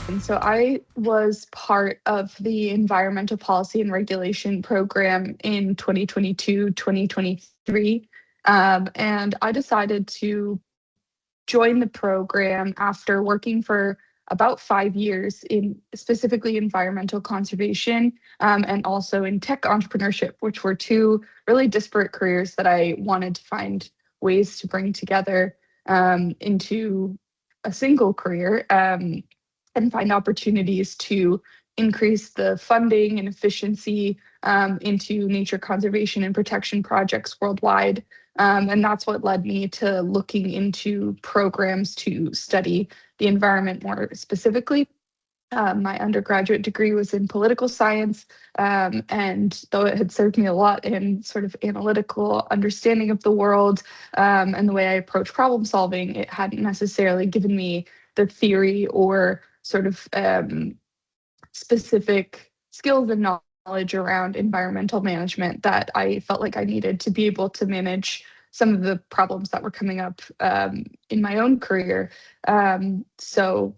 And so I was part of the environmental policy and regulation program in 2022, 2023. And I decided to join the program after working for about 5 years in specifically environmental conservation, and also in tech entrepreneurship, which were two really disparate careers that I wanted to find ways to bring together into a single career, and find opportunities to increase the funding and efficiency into nature conservation and protection projects worldwide. And that's what led me to looking into programs to study the environment more specifically. My undergraduate degree was in political science, and though it had served me a lot in sort of analytical understanding of the world, and the way I approach problem solving, it hadn't necessarily given me the theory or sort of specific skills and knowledge around environmental management that I felt like I needed to be able to manage some of the problems that were coming up in my own career. So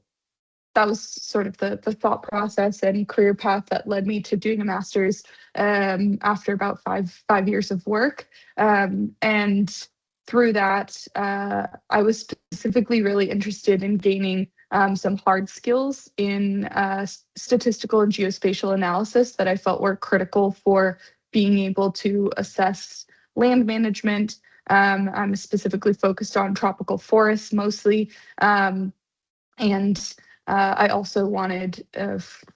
that was sort of the thought process and career path that led me to doing a master's after about five years of work. And through that, I was specifically really interested in gaining some hard skills in statistical and geospatial analysis that I felt were critical for being able to assess land management. I'm specifically focused on tropical forests mostly. And I also wanted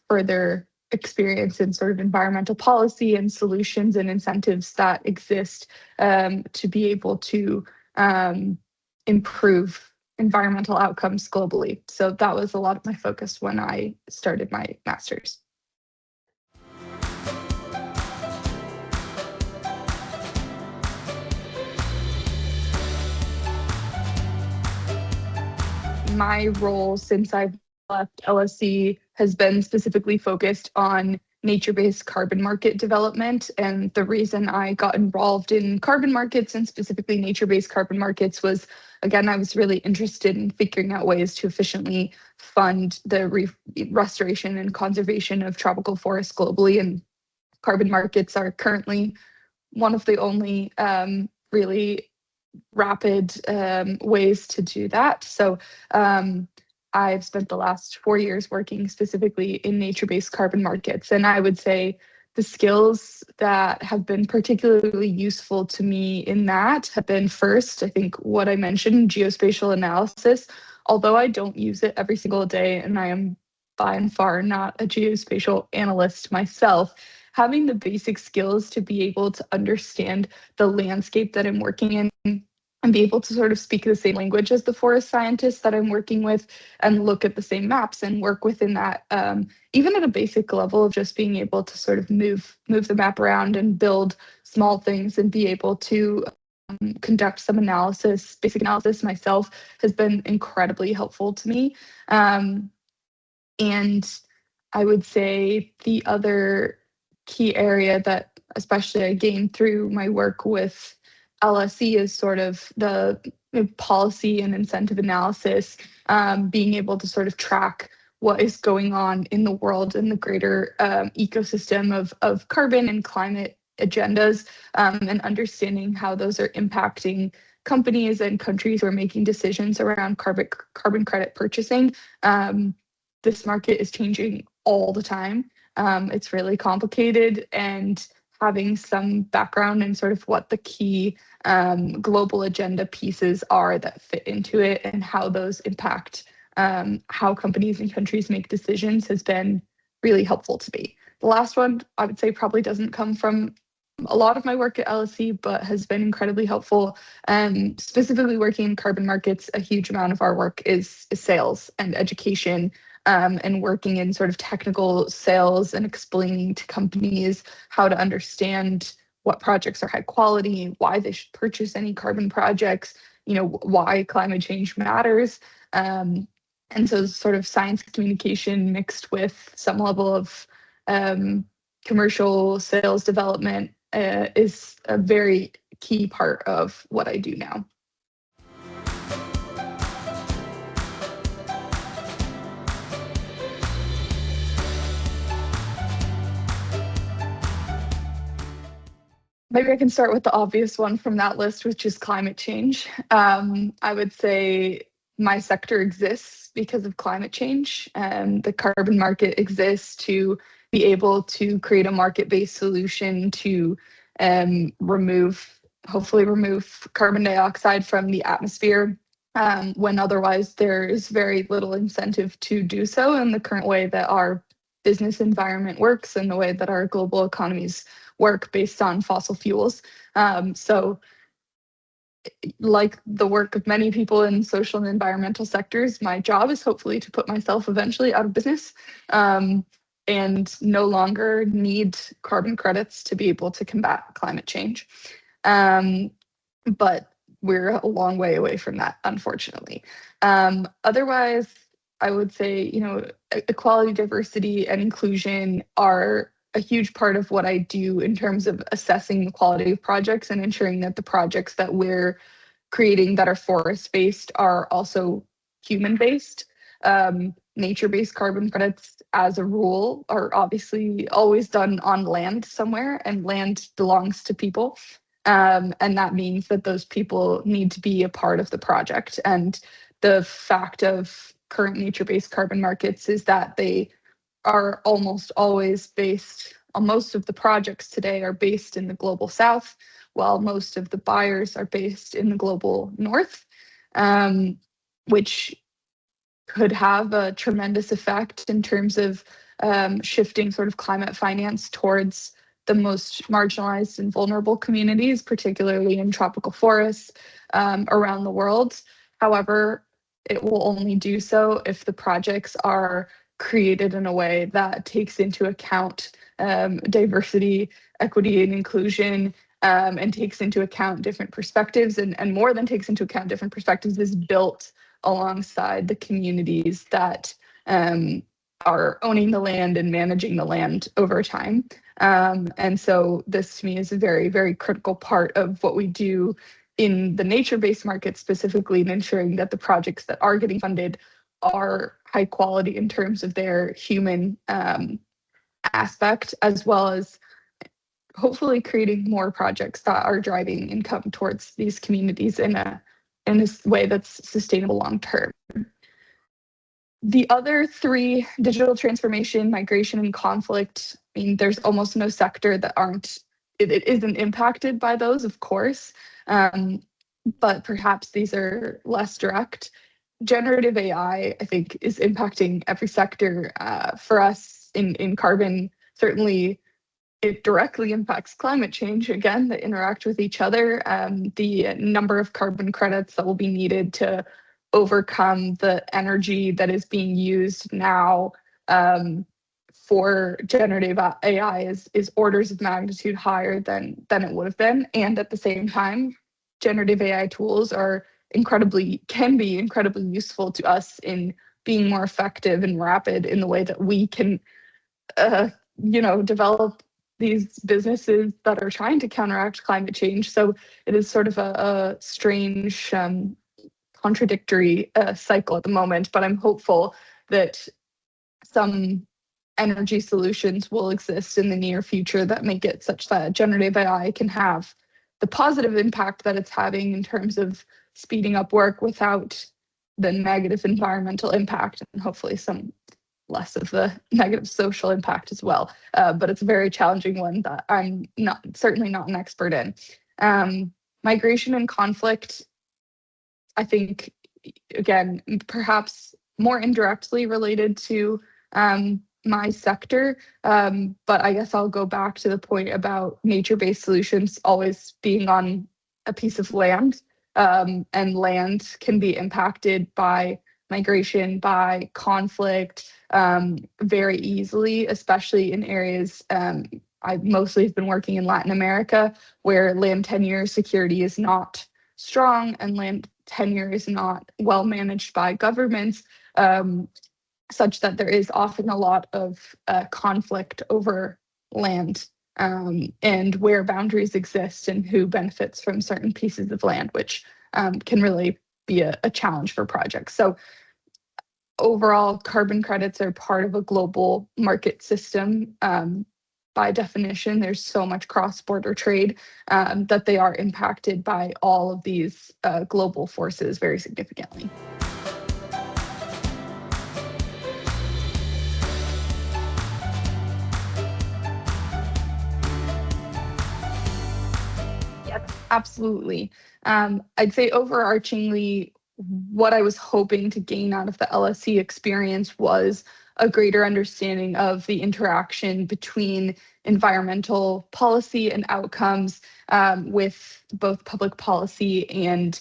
further experience in sort of environmental policy and solutions and incentives that exist to be able to improve environmental outcomes globally. So that was a lot of my focus when I started my master's. My role since I've left LSE has been specifically focused on nature-based carbon market development. And the reason I got involved in carbon markets and specifically nature-based carbon markets was, again, I was really interested in figuring out ways to efficiently fund the restoration and conservation of tropical forests globally. And carbon markets are currently one of the only really rapid ways to do that. So I've spent the last 4 years working specifically in nature-based carbon markets. And I would say the skills that have been particularly useful to me in that have been, first, I think what I mentioned, geospatial analysis. Although I don't use it every single day, and I am by and far not a geospatial analyst myself, having the basic skills to be able to understand the landscape that I'm working in and be able to sort of speak the same language as the forest scientists that I'm working with and look at the same maps and work within that, even at a basic level of just being able to sort of move the map around and build small things and be able to conduct some analysis, basic analysis myself, has been incredibly helpful to me. And I would say the other key area that especially I gained through my work with LSE is sort of the policy and incentive analysis, being able to sort of track what is going on in the world and the greater ecosystem of carbon and climate agendas, and understanding how those are impacting companies and countries who are making decisions around carbon credit purchasing. This market is changing all the time. It's really complicated, and having some background in sort of what the key global agenda pieces are that fit into it and how those impact how companies and countries make decisions has been really helpful to me. The last one, I would say, probably doesn't come from a lot of my work at LSE, but has been incredibly helpful. Specifically working in carbon markets, a huge amount of our work is sales and education, and working in sort of technical sales and explaining to companies how to understand what projects are high quality, why they should purchase any carbon projects, why climate change matters. And so sort of science communication mixed with some level of commercial sales development is a very key part of what I do now. Maybe I can start with the obvious one from that list, which is climate change. I would say my sector exists because of climate change. The carbon market exists to be able to create a market-based solution to hopefully remove carbon dioxide from the atmosphere, when otherwise there is very little incentive to do so in the current way that our business environment works and the way that our global economies work based on fossil fuels. So like the work of many people in social and environmental sectors, my job is hopefully to put myself eventually out of business, and no longer need carbon credits to be able to combat climate change. But we're a long way away from that, unfortunately. Otherwise, I would say, equality, diversity, and inclusion are a huge part of what I do in terms of assessing the quality of projects and ensuring that the projects that we're creating that are forest-based are also human-based. Nature-based carbon credits, as a rule, are obviously always done on land somewhere, and land belongs to people. And that means that those people need to be a part of the project. And the fact of current nature-based carbon markets is that they are almost always based, most of the projects today are based in the global south, while most of the buyers are based in the global north, which could have a tremendous effect in terms of shifting sort of climate finance towards the most marginalized and vulnerable communities, particularly in tropical forests around the world. However, it will only do so if the projects are created in a way that takes into account diversity, equity, and inclusion, and takes into account different perspectives, and more than takes into account different perspectives, is built alongside the communities that are owning the land and managing the land over time. And so this to me is a very, very critical part of what we do in the nature-based market, specifically in ensuring that the projects that are getting funded are high quality in terms of their human aspect, as well as hopefully creating more projects that are driving income towards these communities in a way that's sustainable long term. The other three, digital transformation, migration, and conflict, I mean, there's almost no sector that it isn't impacted by those, of course, but perhaps these are less direct. Generative AI, I think, is impacting every sector. For us in carbon, certainly it directly impacts climate change, again, that interact with each other. The number of carbon credits that will be needed to overcome the energy that is being used now for generative AI is orders of magnitude higher than it would have been. And at the same time, generative AI tools can be incredibly useful to us in being more effective and rapid in the way that we can develop these businesses that are trying to counteract climate change. So it is sort of a strange, contradictory cycle at the moment, but I'm hopeful that some energy solutions will exist in the near future that make it such that generative AI can have the positive impact that it's having in terms of speeding up work without the negative environmental impact, and hopefully some less of the negative social impact as well. But it's a very challenging one that I'm certainly not an expert in. Migration and conflict, I think, again, perhaps more indirectly related to my sector. But I guess I'll go back to the point about nature-based solutions always being on a piece of land, and land can be impacted by migration, by conflict, very easily, especially in areas. I mostly have been working in Latin America, where land tenure security is not strong and land tenure is not well managed by governments, such that there is often a lot of conflict over land, and where boundaries exist and who benefits from certain pieces of land, which can really be a challenge for projects. So overall, carbon credits are part of a global market system, by definition, there's so much cross-border trade that they are impacted by all of these global forces very significantly. Yes, absolutely. I'd say overarchingly, what I was hoping to gain out of the LSE experience was a greater understanding of the interaction between environmental policy and outcomes with both public policy and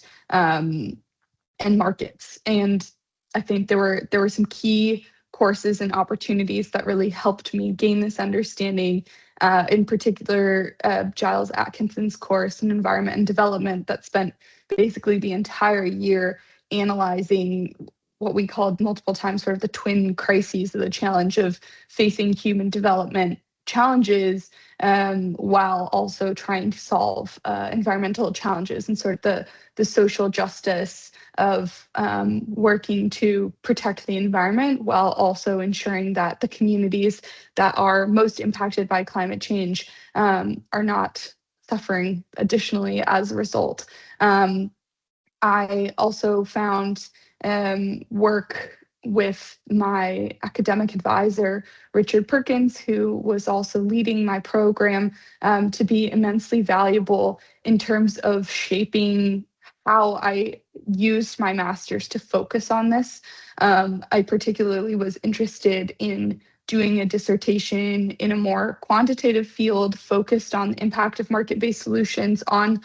markets. And I think there were some key courses and opportunities that really helped me gain this understanding. In particular, Giles Atkinson's course in environment and development that spent basically the entire year analyzing what we called multiple times sort of the twin crises of the challenge of facing human development challenges while also trying to solve environmental challenges and sort of the social justice of working to protect the environment while also ensuring that the communities that are most impacted by climate change are not suffering additionally as a result. I also found work with my academic advisor, Richard Perkins, who was also leading my program, to be immensely valuable in terms of shaping how I used my master's to focus on this. I particularly was interested in doing a dissertation in a more quantitative field focused on the impact of market-based solutions on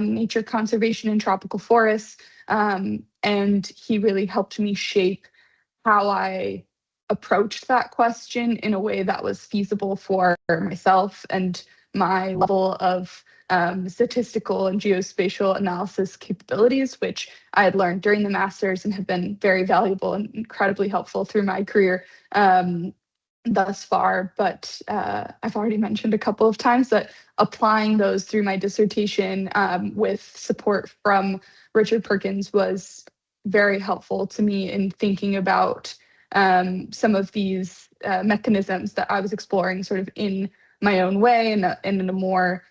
nature conservation in tropical forests. And he really helped me shape how I approached that question in a way that was feasible for myself and my level of statistical and geospatial analysis capabilities, which I had learned during the master's and have been very valuable and incredibly helpful through my career thus far. But I've already mentioned a couple of times that applying those through my dissertation with support from Richard Perkins was very helpful to me in thinking about some of these mechanisms that I was exploring sort of in my own way and in a more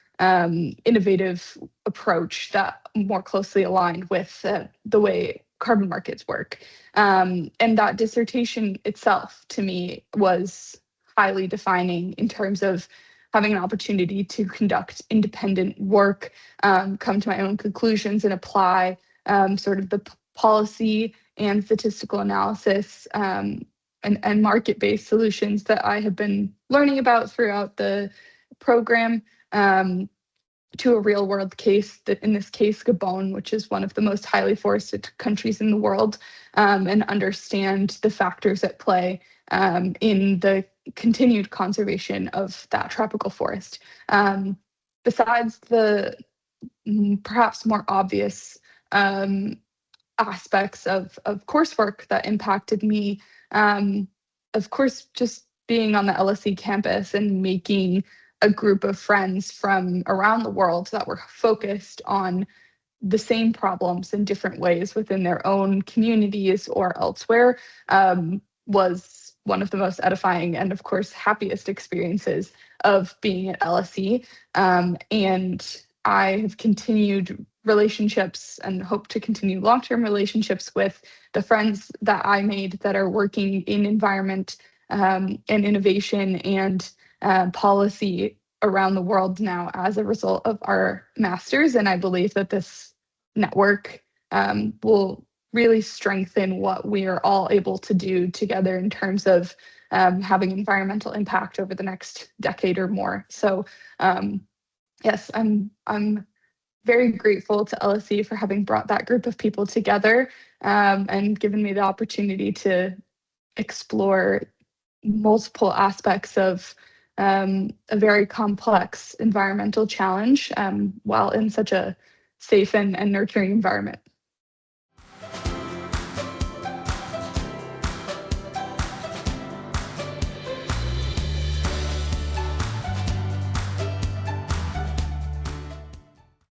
innovative approach that more closely aligned with the way carbon markets work. And that dissertation itself, to me, was highly defining in terms of having an opportunity to conduct independent work, come to my own conclusions, and apply sort of the policy and statistical analysis and market-based solutions that I have been learning about throughout the program to a real world case, that in this case, Gabon, which is one of the most highly forested countries in the world, and understand the factors at play in the continued conservation of that tropical forest. Besides the perhaps more obvious aspects of coursework that impacted me, of course, just being on the LSE campus and making a group of friends from around the world that were focused on the same problems in different ways within their own communities or elsewhere was one of the most edifying and, of course, happiest experiences of being at LSE. And I have continued relationships and hope to continue long-term relationships with the friends that I made that are working in environment and innovation and policy around the world now as a result of our masters. And I believe that this network will really strengthen what we are all able to do together in terms of having environmental impact over the next decade or more. So yes, I'm very grateful to LSE for having brought that group of people together and given me the opportunity to explore multiple aspects of a very complex environmental challenge while in such a safe and nurturing environment.